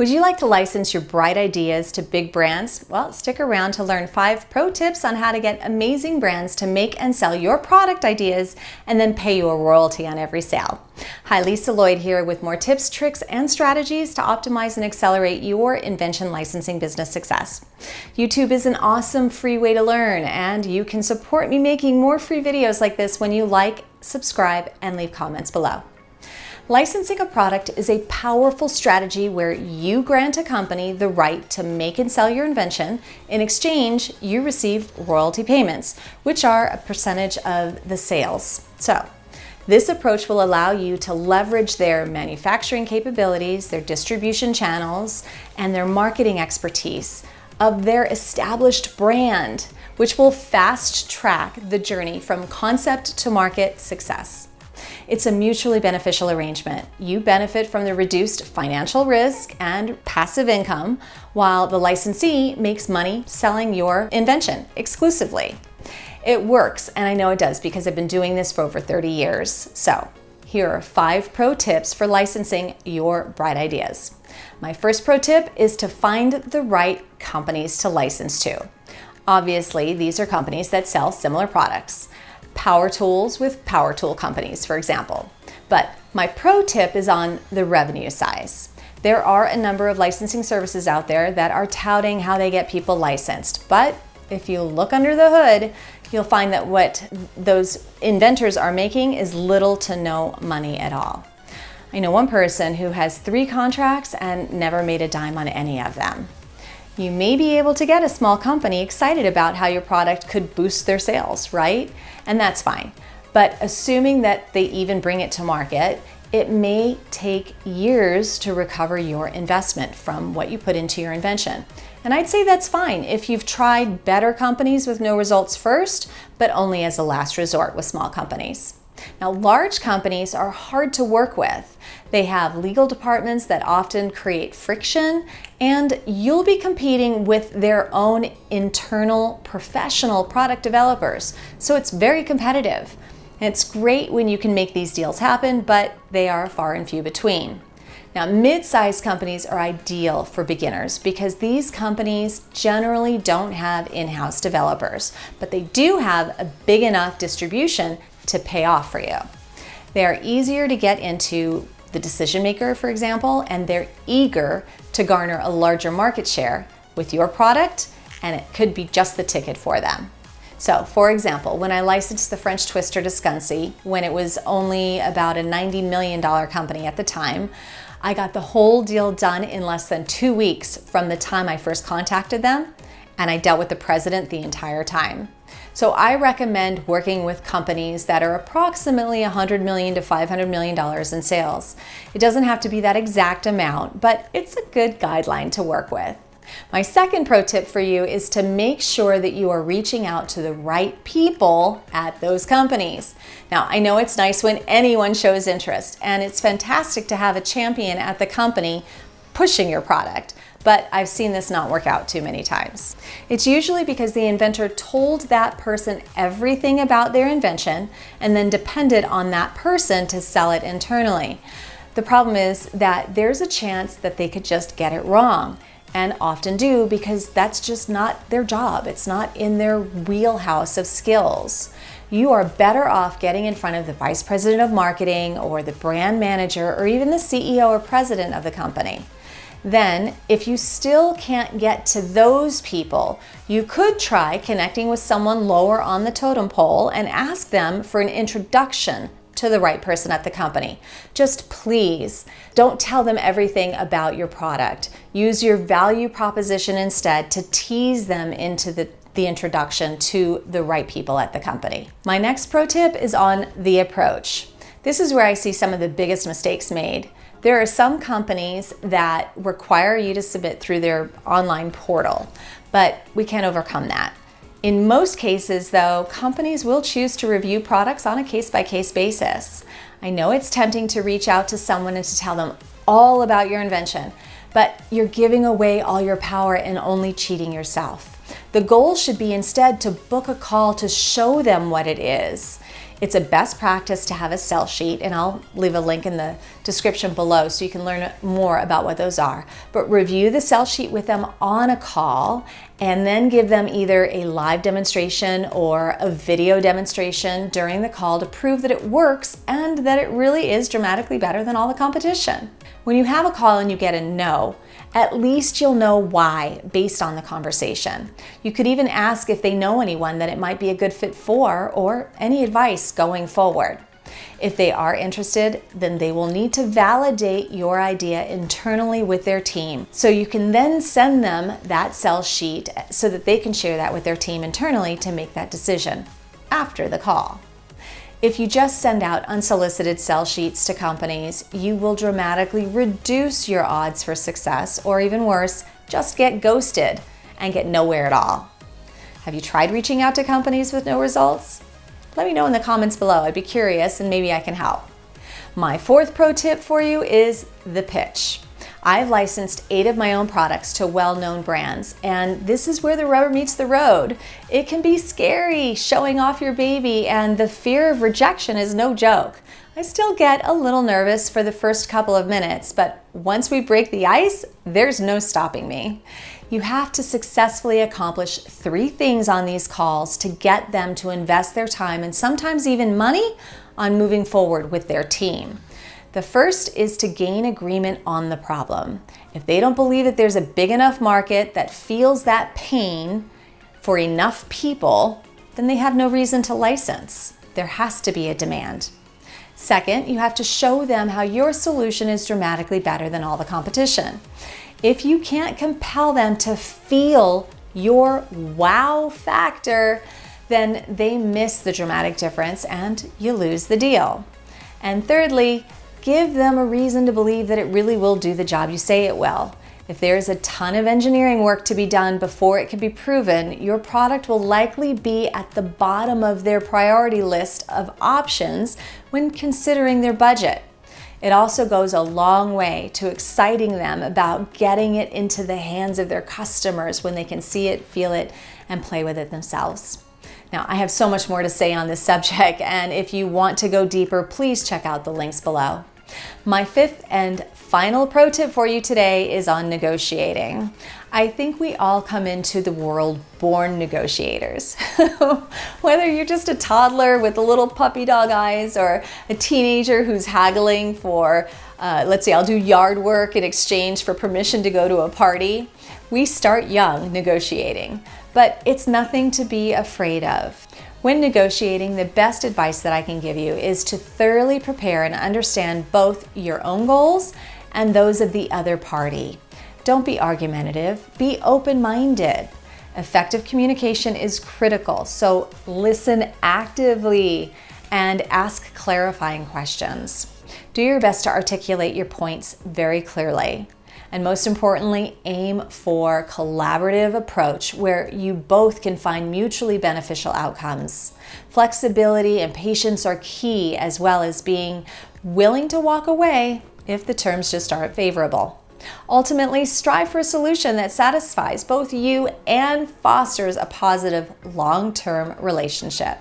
Would you like to license your bright ideas to big brands? Well, stick around to learn 5 pro tips on how to get amazing brands to make and sell your product ideas and then pay you a royalty on every sale. Hi, Lisa Lloyd here with more tips, tricks, and strategies to optimize and accelerate your invention licensing business success. YouTube is an awesome free way to learn, and you can support me making more free videos like this when you like, subscribe, and leave comments below. Licensing a product is a powerful strategy where you grant a company the right to make and sell your invention. In exchange, you receive royalty payments, which are a percentage of the sales. So, this approach will allow you to leverage their manufacturing capabilities, their distribution channels, and their marketing expertise of their established brand, which will fast track the journey from concept to market success. It's a mutually beneficial arrangement. You benefit from the reduced financial risk and passive income, while the licensee makes money selling your invention exclusively. It works, and I know it does because I've been doing this for over 30 years. So, here are 5 pro tips for licensing your bright ideas. My first pro tip is to find the right companies to license to. Obviously, these are companies that sell similar products. Power tools with power tool companies, for example. But my pro tip is on the revenue size. There are a number of licensing services out there that are touting how they get people licensed. But if you look under the hood, you'll find that what those inventors are making is little to no money at all. I know one person who has 3 contracts and never made a dime on any of them. You may be able to get a small company excited about how your product could boost their sales, right? And that's fine. But assuming that they even bring it to market, it may take years to recover your investment from what you put into your invention. And I'd say that's fine if you've tried better companies with no results first, but only as a last resort with small companies. Now, large companies are hard to work with. They have legal departments that often create friction, and you'll be competing with their own internal professional product developers. So it's very competitive. And it's great when you can make these deals happen, but they are far and few between. Now, mid-sized companies are ideal for beginners because these companies generally don't have in-house developers, but they do have a big enough distribution to pay off for you. They are easier to get into the decision maker, for example, and they're eager to garner a larger market share with your product, and it could be just the ticket for them. So, for example, when I licensed the French Twister to Scunci, when it was only about a $90 million company at the time, I got the whole deal done in less than 2 weeks from the time I first contacted them, and I dealt with the president the entire time. So I recommend working with companies that are approximately $100 million to $500 million in sales. It doesn't have to be that exact amount, but it's a good guideline to work with. My second pro tip for you is to make sure that you are reaching out to the right people at those companies. Now, I know it's nice when anyone shows interest, and it's fantastic to have a champion at the company pushing your product. But I've seen this not work out too many times. It's usually because the inventor told that person everything about their invention and then depended on that person to sell it internally. The problem is that there's a chance that they could just get it wrong, and often do because that's just not their job. It's not in their wheelhouse of skills. You are better off getting in front of the vice president of marketing or the brand manager or even the CEO or president of the company. Then, if you still can't get to those people, you could try connecting with someone lower on the totem pole and ask them for an introduction to the right person at the company. Just please, don't tell them everything about your product. Use your value proposition instead to tease them into the introduction to the right people at the company. My next pro tip is on the approach. This is where I see some of the biggest mistakes made. There are some companies that require you to submit through their online portal, but we can't overcome that. In most cases, though, companies will choose to review products on a case-by-case basis. I know it's tempting to reach out to someone and to tell them all about your invention, but you're giving away all your power and only cheating yourself. The goal should be instead to book a call to show them what it is. It's a best practice to have a sell sheet, and I'll leave a link in the description below so you can learn more about what those are. But review the sell sheet with them on a call and then give them either a live demonstration or a video demonstration during the call to prove that it works and that it really is dramatically better than all the competition. When you have a call and you get a no, at least you'll know why based on the conversation. You could even ask if they know anyone that it might be a good fit for, or any advice going forward. If they are interested, then they will need to validate your idea internally with their team. So you can then send them that sell sheet so that they can share that with their team internally to make that decision after the call. If you just send out unsolicited sell sheets to companies, you will dramatically reduce your odds for success, or even worse, just get ghosted and get nowhere at all. Have you tried reaching out to companies with no results? Let me know in the comments below. I'd be curious and maybe I can help. My fourth pro tip for you is the pitch. I've licensed 8 of my own products to well-known brands, and this is where the rubber meets the road. It can be scary showing off your baby, and the fear of rejection is no joke. I still get a little nervous for the first couple of minutes, but once we break the ice, there's no stopping me. You have to successfully accomplish 3 things on these calls to get them to invest their time and sometimes even money on moving forward with their team. The first is to gain agreement on the problem. If they don't believe that there's a big enough market that feels that pain for enough people, then they have no reason to license. There has to be a demand. Second, you have to show them how your solution is dramatically better than all the competition. If you can't compel them to feel your wow factor, then they miss the dramatic difference and you lose the deal. And thirdly, give them a reason to believe that it really will do the job you say it will. If there's a ton of engineering work to be done before it can be proven, your product will likely be at the bottom of their priority list of options when considering their budget. It also goes a long way to exciting them about getting it into the hands of their customers when they can see it, feel it, and play with it themselves. Now, I have so much more to say on this subject, and if you want to go deeper, please check out the links below. My fifth and final pro tip for you today is on negotiating. I think we all come into the world born negotiators. Whether you're just a toddler with the little puppy dog eyes or a teenager who's haggling for, let's say I'll do yard work in exchange for permission to go to a party, we start young negotiating, but it's nothing to be afraid of. When negotiating, the best advice that I can give you is to thoroughly prepare and understand both your own goals and those of the other party. Don't be argumentative, be open-minded. Effective communication is critical, so listen actively and ask clarifying questions. Do your best to articulate your points very clearly. And most importantly, aim for collaborative approach where you both can find mutually beneficial outcomes. Flexibility and patience are key, as well as being willing to walk away if the terms just aren't favorable. Ultimately, strive for a solution that satisfies both you and fosters a positive long-term relationship.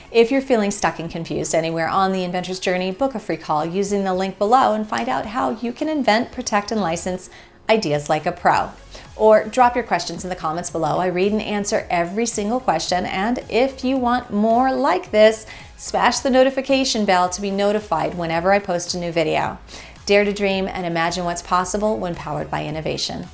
If you're feeling stuck and confused anywhere on the inventor's journey, book a free call using the link below and find out how you can invent, protect, and license ideas like a pro. Or drop your questions in the comments below. I read and answer every single question, and if you want more like this, smash the notification bell to be notified whenever I post a new video. Dare to dream and imagine what's possible when powered by innovation.